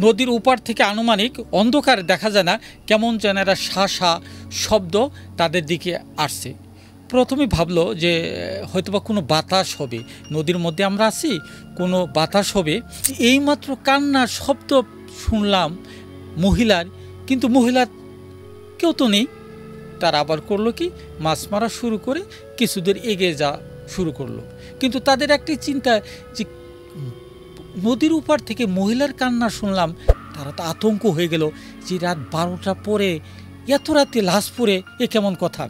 নদীর উপার থেকে আনুমানিক অন্ধকার দেখা যায় না, কেমন যেন একটা শা শব্দ তাদের দিকে আসছে। প্রথমে ভাবলো যে হয়তোবা কোনো বাতাস হবে, নদীর মধ্যে আমরা আছি, কোনো বাতাস হবে। এইমাত্র কান্নার শব্দ শুনলাম মহিলার, কিন্তু মহিলার কেউ তো নেই। তারা আবার করলো কি, মাছ মারা শুরু করে কিছু দূর এগিয়ে যাওয়া শুরু করলো। কিন্তু তাদের একটি চিন্তা যে নদীর উপার থেকে মহিলার কান্না শুনলাম। তারা তো আতঙ্ক হয়ে গেল যে রাত 12টা পরে এত রাতে লাশ পড়ে, এ কেমন কথা।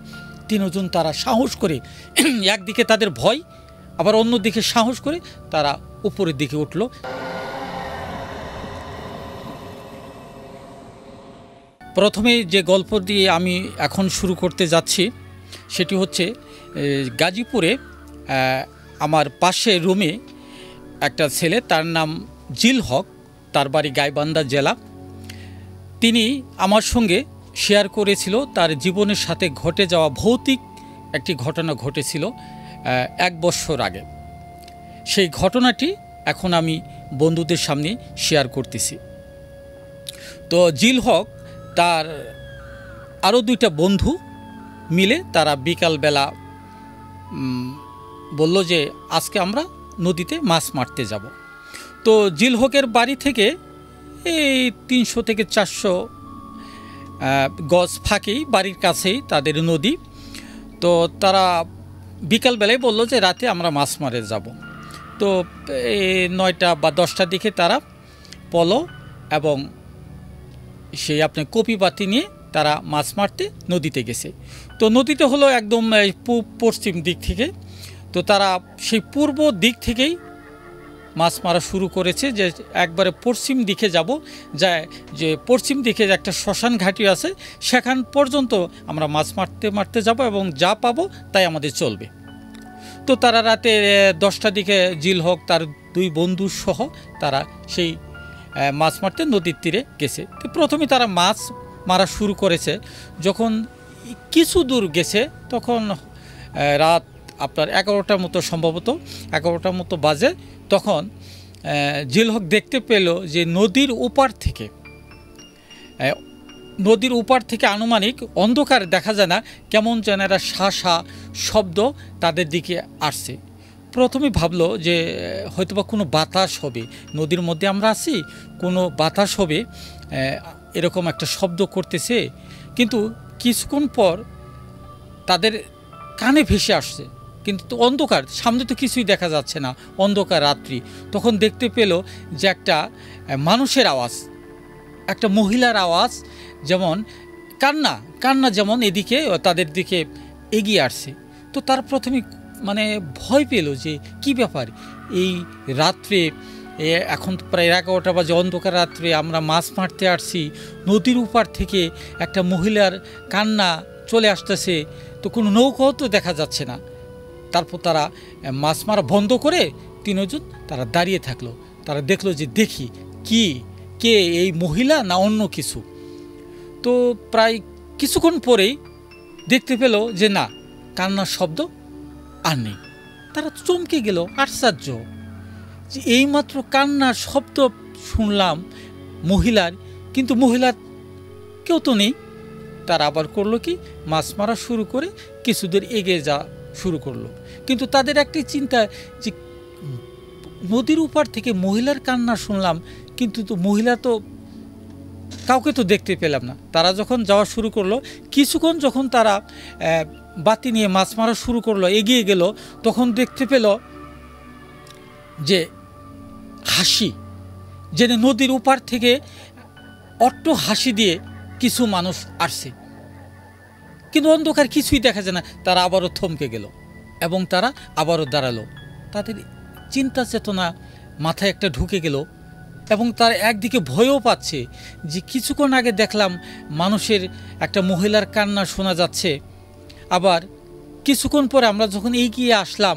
তিনজন তারা সাহস করে, একদিকে তাদের ভয়, আবার অন্যদিকে সাহস করে তারা উপরের দিকে উঠল। প্রথমে যে গল্প দিয়ে আমি এখন শুরু করতে যাচ্ছি সেটি হচ্ছে গাজীপুরে আমার পাশে রুমে একটা ছেলে, তার নাম জিল হক, তার বাড়ি গাইবান্ধা জেলা। তিনি আমার সঙ্গে শেয়ার করেছিল তার জীবনের সাথে ঘটে যাওয়া ভৌতিক একটি ঘটনা ঘটেছিল 1 বছর আগে। সেই ঘটনাটি এখন আমি বন্ধুদের সামনে শেয়ার করতেছি। তো জিল হক তার আরও 2টা বন্ধু মিলে তারা বিকালবেলা বলল যে আজকে আমরা নদীতে মাছ মারতে যাব। তো জিল হকের বাড়ি থেকে এই 300 থেকে 400 গজ ফাঁকেই, বাড়ির কাছেই তাদের নদী। তো তারা বিকালবেলায় বলল যে রাতে আমরা মাছ মারে যাব। তো 9টা বা 10টার দিকে তারা পলো এবং সেই আপনি কপি বাতি নিয়ে তারা মাছ মারতে নদীতে গেছে। তো নদীতে হলো একদম পশ্চিম দিক থেকে। তো তারা সেই পূর্ব দিক থেকেই মাছ মারা শুরু করেছে, যে একবারে পশ্চিম দিকে যাব, যায় যে পশ্চিম দিকে একটা শ্মশান ঘাঁটি আছে, সেখান পর্যন্ত আমরা মাছ মারতে মারতে যাব এবং যা পাবো তাই আমাদের চলবে। তো তারা রাতে 10টার দিকে জিল হক তার 2 বন্ধু সহ তারা সেই মাছ মারতে নদীর তীরে গেছে। তো প্রথমে তারা মাছ মারা শুরু করেছে। যখন কিছু দূর গেছে তখন রাত আপনার 11টার মতো, সম্ভবত 11টার মতো বাজে। তখন জিল হক দেখতে পেল যে নদীর উপার থেকে আনুমানিক অন্ধকার দেখা যায় না, কেমন যেন একটা শা শব্দ তাদের দিকে আসছে। প্রথমে ভাবলো যে হয়তোবা কোনো বাতাস হবে, নদীর মধ্যে আমরা আছি, কোনো বাতাস হবে, এরকম একটা শব্দ করতেছে। কিন্তু কিছুক্ষণ পর তাদের কানে ভেসে আসছে, কিন্তু অন্ধকার, সামনে তো কিছুই দেখা যাচ্ছে না, অন্ধকার রাত্রি। তখন দেখতে পেল যে একটা মানুষের আওয়াজ, একটা মহিলার আওয়াজ, যেমন কান্না যেমন এদিকে তাদের দিকে এগিয়ে আসছে। তো তার প্রথমে মানে ভয় পেল যে কি ব্যাপার, এই রাত্রে, এখন প্রায় 11টা বাজে, অন্ধকার রাত্রে আমরা মাছ মারতে আসছি, নদীর উপার থেকে একটা মহিলার কান্না চলে আসতেছে, তো কোনো নৌকাও তো দেখা যাচ্ছে না। তারপর তারা মাছ মারা বন্ধ করে 3 জন তারা দাঁড়িয়ে থাকলো। তারা দেখলো যে দেখি কে এই মহিলা না অন্য কিছু। তো প্রায় কিছুক্ষণ পরেই দেখতে পেল যে না, কান্নার শব্দ আর নেই। তারা চমকে গেল, আশ্চর্য যে এইমাত্র কান্নার শব্দ শুনলাম মহিলার, কিন্তু মহিলার কেউ তো নেই। তারা আবার করলো কি, মাছ মারা শুরু করে কিছু দূর এগিয়ে যাওয়া শুরু করলো। কিন্তু তাদের একটি চিন্তা যে নদীর উপার থেকে মহিলার কান্না শুনলাম, কিন্তু তো মহিলা তো কাউকে তো দেখতে পেলাম না। তারা যখন যাওয়া শুরু করলো, কিছুক্ষণ যখন তারা বাতি নিয়ে মাছ মারা শুরু করলো, এগিয়ে গেল, তখন দেখতে পেল যে হাসি, যে নদীর উপার থেকে অট্ট হাসি দিয়ে কিছু মানুষ আসছে, কিন্তু অন্ধকার কিছুই দেখা যায় না। তারা আবারও থমকে গেল এবং তারা আবারও দাঁড়ালো। তাদের চিন্তা চেতনা মাথায় একটা ঢুকে গেল এবং তার একদিকে ভয়ও পাচ্ছে যে কিছুক্ষণ আগে দেখলাম মানুষের একটা মহিলার কান্না শোনা যাচ্ছে, আবার কিছুক্ষণ পরে আমরা যখন এগিয়ে আসলাম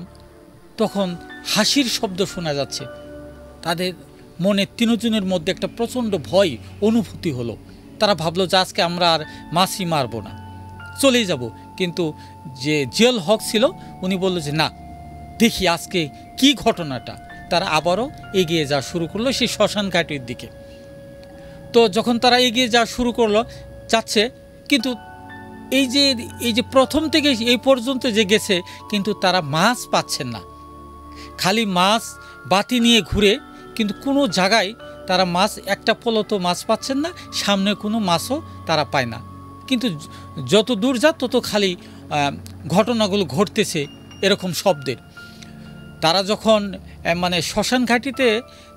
তখন হাসির শব্দ শোনা যাচ্ছে। তাদের মনে 3 জনের মধ্যে একটা প্রচণ্ড ভয় অনুভূতি হলো। তারা ভাবলো যে আজকে আমরা আর মাছই মারবো না, চলেই যাব। কিন্তু যে জিল হক ছিল উনি বলল যে না, দেখি আজকে কি ঘটনাটা। তারা আবারও এগিয়ে যাওয়া শুরু করলো সেই শ্মশান ঘাটির দিকে। তো যখন তারা এগিয়ে যাওয়া শুরু করলো, যাচ্ছে, কিন্তু এই যে প্রথম থেকে এই পর্যন্ত যে গেছে, কিন্তু তারা মাছ পাচ্ছেন না। খালি মাছ বাতি নিয়ে ঘুরে, কিন্তু কোনো জায়গায় তারা মাছ, একটা পলতো মাছ পাচ্ছেন না, সামনে কোনো মাছও তারা পায় না। কিন্তু যত দূর যা তত খালি ঘটনাগুলো ঘটতেছে এরকম শব্দের। তারা যখন মানে শ্মশান ঘাটিতে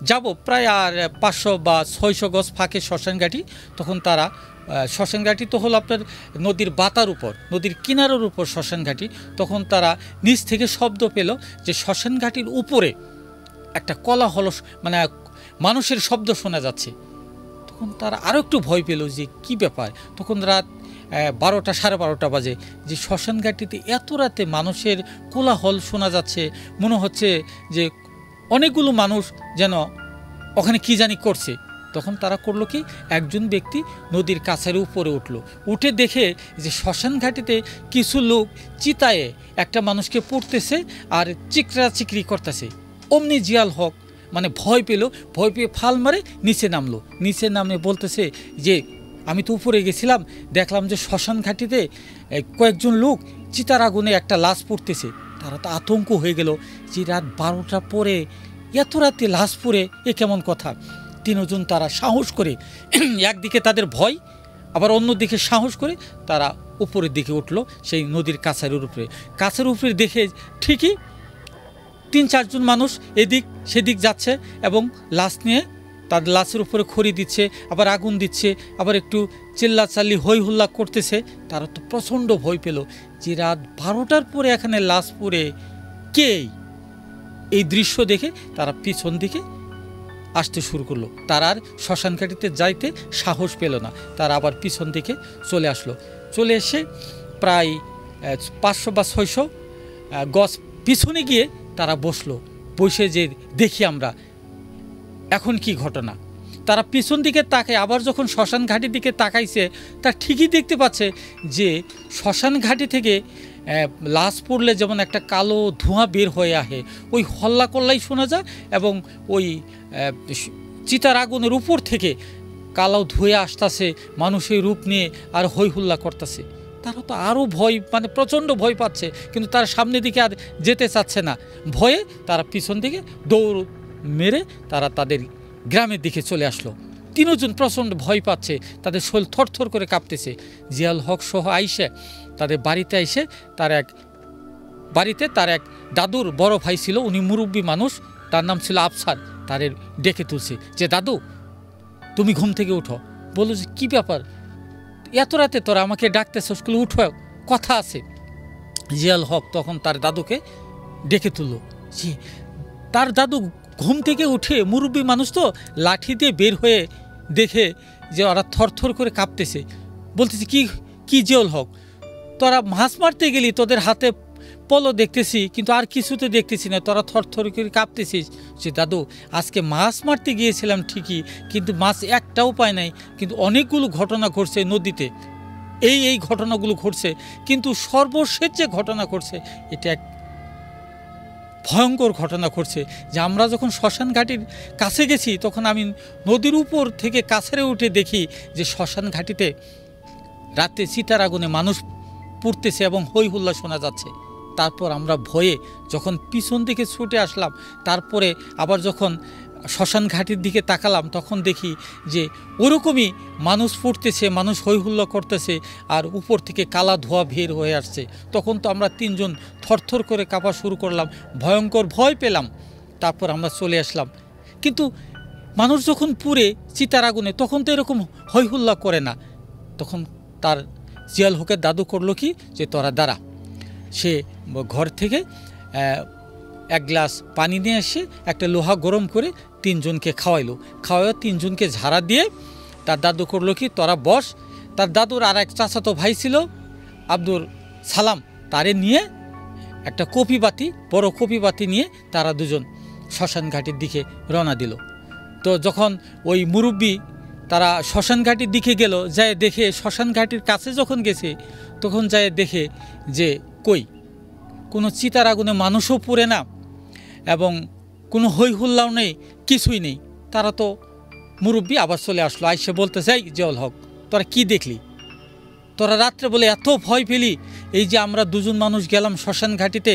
যাব, প্রায় আর 500 বা 600 গজ ফাঁকে শ্মশান ঘাটি, তখন তারা শ্মশান ঘাটি তো হলো আপনার নদীর বাতার উপর, নদীর কিনারের উপর শ্মশান ঘাটি। তখন তারা নিচ থেকে শব্দ পেল যে শ্মশান ঘাটির উপরে একটা কোলাহল, মানে মানুষের শব্দ শোনা যাচ্ছে। তখন তারা আরও একটু ভয় পেল যে কি ব্যাপার। তখন রাত 12টা, 12:30 বাজে, যে শ্মশান ঘাটিতে এত রাতে মানুষের কোলাহল শোনা যাচ্ছে, মনে হচ্ছে যে অনেকগুলো মানুষ যেন ওখানে কি জানি করছে। তখন তারা করলো কি, একজন ব্যক্তি নদীর কাছের উপরে উঠলো, উঠে দেখে যে শ্মশান ঘাটিতে কিছু লোক চিতায়ে একটা মানুষকে পুড়তেছে আর চিকরি করতেছে। অমনি জিয়াল হক মানে ভয় পেল, ভয় পেয়ে ফাল মারে নিচে নামলো। নিচে নামে বলতেছে যে আমি তো উপরে গেছিলাম, দেখলাম যে শ্মশান ঘাটিতে কয়েকজন লোক চিতার আগুনে একটা লাশ পুড়তেছে। তারা তো আতঙ্ক হয়ে গেল যে রাত 12টা পরে এত রাতে লাশ পুড়ে, এ কেমন কথা। তিনজন তারা সাহস করে, একদিকে তাদের ভয়, আবার অন্যদিকে সাহস করে তারা উপরের দিকে উঠলো, সেই নদীর কাছের উপরে। কাছের উপরে দেখে ঠিকই 3-4 জন মানুষ এদিক সেদিক যাচ্ছে এবং লাশ নিয়ে তাদের লাশের উপরে খড়ি দিচ্ছে, আবার আগুন দিচ্ছে, আবার একটু চিল্লাচাল্লি হই হুল্লা করতেছে। তারা তো প্রচণ্ড ভয় পেল যে রাত 12টার পরে এখানে লাশ পুড়ে কে। এই দৃশ্য দেখে তারা পিছন দিকে আসতে শুরু করলো। তারা আর শ্মশান ঘাটিতে যাইতে সাহস পেল না, তারা আবার পিছন দিকে চলে আসলো। চলে এসে প্রায় 500 বা 600 গজ পিছনে গিয়ে তারা বসলো। বসে যে দেখি আমরা এখন কি ঘটনা। তারা পিছন দিকে তাকায়, আবার যখন শ্মশান ঘাটির দিকে তাকাইছে, তার ঠিকই দেখতে পাচ্ছে যে শ্মশান ঘাটি থেকে লাশ পড়লে যেমন একটা কালো ধোঁয়া বের হয়ে আসে, ওই হল্লা কল্লাই শোনা যায়, এবং ওই চিতার আগুনের উপর থেকে কালো ধুয়ে আসতেছে, মানুষের রূপ নিয়ে আর হই হুল্লা করতেছে। তারা তো আরও ভয়, মানে প্রচণ্ড ভয় পাচ্ছে, কিন্তু তার সামনের দিকে আর যেতে চাচ্ছে না। ভয়ে তারা পিছন দিকে দৌড় মেরে তারা তাদের গ্রামের দিকে চলে আসলো। তিনজন প্রচণ্ড ভয় পাচ্ছে, তাদের শরীর থরথর করে কাঁপতেছে। জিয়াল হক সহ আইসে তাদের বাড়িতে আইসে তার এক দাদুর বড় ভাই ছিল, উনি মুরব্বী মানুষ, তার নাম ছিল আফসার। তাদের ডেকে তুলছে যে দাদু তুমি ঘুম থেকে উঠো। বললো যে কী ব্যাপার, এত রাতে তোরা আমাকে ডাকতেছ, স্কুলে উঠো, কথা আছে। জিয়াল হক তখন তার দাদুকে ডেকে তুললো। যে তার দাদু ঘুম থেকে উঠে, মুরব্বী মানুষ তো, লাঠি দিয়ে বের হয়ে দেখে যে ওরা থরথর করে কাঁপতেছে। বলতেছে কি জিয়াল হক, তোরা মাছ মারতে গেলি, তোদের হাতে পলো দেখতেছি, কিন্তু আর কিছুতে দেখতেছি না, তোরা থরথর করে কাঁপতেছিস। যে দাদু আজকে মাছ মারতে গিয়েছিলাম ঠিকই, কিন্তু মাছ একটাও পায় নাই, কিন্তু অনেকগুলো ঘটনা ঘটছে নদীতে, এই ঘটনাগুলো ঘটছে, কিন্তু সর্বশেষ যে ঘটনা ঘটছে এটা এক ভয়ঙ্কর ঘটনা ঘটছে। যে আমরা যখন শ্মশান ঘাটির কাছে গেছি, তখন আমি নদীর উপর থেকে কাছেরে উঠে দেখি যে শ্মশান ঘাটিতে রাতে চিতার আগুনে মানুষ পুড়তেছে এবং হই হুল্লা শোনা যাচ্ছে। তারপর আমরা ভয়ে যখন পিছন দিকে ছুটে আসলাম, তারপরে আবার যখন শ্মশান ঘাটির দিকে তাকালাম, তখন দেখি যে ওরকমই মানুষ ফুটতেছে, মানুষ হই হুল্লা করতেছে, আর উপর থেকে কালা ধোঁয়া বের হয়ে আসছে। তখন তো আমরা তিনজন থরথর করে কাঁপা শুরু করলাম, ভয়ঙ্কর ভয় পেলাম। তারপর আমরা চলে আসলাম। কিন্তু মানুষ যখন পুড়ে চিতার আগুনে, তখন তো এরকম হই হুল্লা করে না। তখন তার জিয়াল হকের দাদু করলো কি, যে তোরা দাঁড়া। সে ঘর থেকে 1 গ্লাস পানি নিয়ে এসে একটা লোহা গরম করে তিনজনকে খাওয়াইলো। তিনজনকে ঝাড়া দিয়ে তার দাদু করলো কি, তোরা বস। তার দাদুর আর এক চাচাতো ভাই ছিল আব্দুল সালাম, তারে নিয়ে একটা বড় কপি বাতি নিয়ে তারা দুজন শ্মশান ঘাটির দিকে রওনা দিল। তো যখন ওই মুরব্বী তারা শ্মশান ঘাটির দিকে গেল, যায় দেখে শ্মশান ঘাটির কাছে যখন গেছে, তখন যায় দেখে যে কোনো চিতার আগুনে মানুষও পুড়ে না, এবং কোনো হই হুল্লাও নেই, কিছুই নেই। তারা তো মুরব্বী আবার চলে আসলো, আইসে বলতে চাই জিয়াউল হক তোরা কি দেখলি, তোরা রাত্রে বলে এত ভয় পেলি, এই যে আমরা দুজন মানুষ গেলাম শ্মশান ঘাটিতে,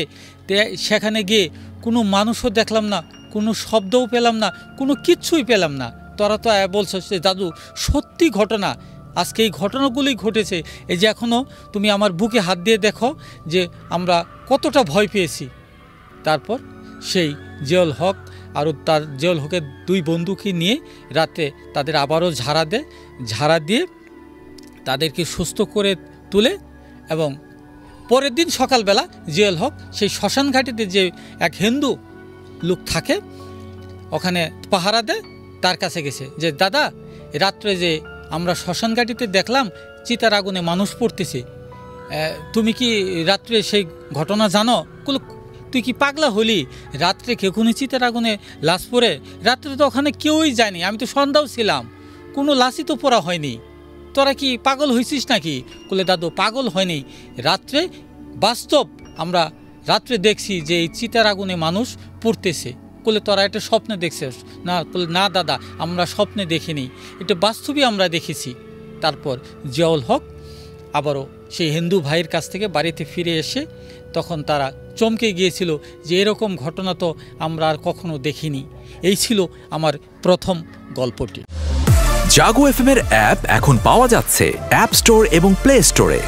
সেখানে গিয়ে কোনো মানুষও দেখলাম না, কোনো শব্দও পেলাম না, কোনো কিচ্ছুই পেলাম না, তোরা তো বলছো যে দাদু সত্যি ঘটনা, আজকে এই ঘটনাগুলোই ঘটেছে, এই যে এখনও তুমি আমার বুকে হাত দিয়ে দেখো যে আমরা কতটা ভয় পেয়েছি। তারপর সেই জিয়াউল হক আর তার জিয়াউল হকের দুই বন্ধুকে নিয়ে রাতে তাদের আবারও ঝাড়া দেয়, ঝাড়া দিয়ে তাদেরকে সুস্থ করে তুলে, এবং পরের দিন সকালবেলা জিয়াউল হক সেই শ্মশান ঘাটিতে যে এক হিন্দু লোক থাকে ওখানে পাহারা দেয়, তার কাছে গেছে যে দাদা রাত্রে যে আমরা শ্মশান ঘাটিতে দেখলাম চিতার আগুনে মানুষ পড়তেছে, তুমি কি রাত্রে সেই ঘটনা জানো? তুই কি পাগলা হলি, রাত্রে কেউ কোনো চিতার আগুনে লাশ পড়ে? রাত্রে তো ওখানে কেউই যায়নি, আমি তো সন্ধ্যাও ছিলাম, কোনো লাশই তো পড়া হয়নি, তোরা কি পাগল হয়েছিস নাকি? বলে দাদু পাগল হয়নি, রাত্রে বাস্তব আমরা রাত্রে দেখছি যে এই চিতার আগুনে মানুষ পড়তেছে। বলে তোরা এটা স্বপ্নে দেখছিস না? বলে না দাদা আমরা স্বপ্নে দেখিনি, এটা বাস্তবই আমরা দেখেছি। তারপর জিয়াউল হক আবারও সেই হিন্দু ভাইয়ের কাছ থেকে বাড়িতে ফিরে এসে তখন তারা চমকে গিয়েছিল যে এরকম ঘটনা তো আমরা আর কখনো দেখিনি। এই ছিল আমার প্রথম গল্পটি। জাগো এফএম এর অ্যাপ এখন পাওয়া যাচ্ছে অ্যাপ স্টোর এবং প্লে স্টোরে।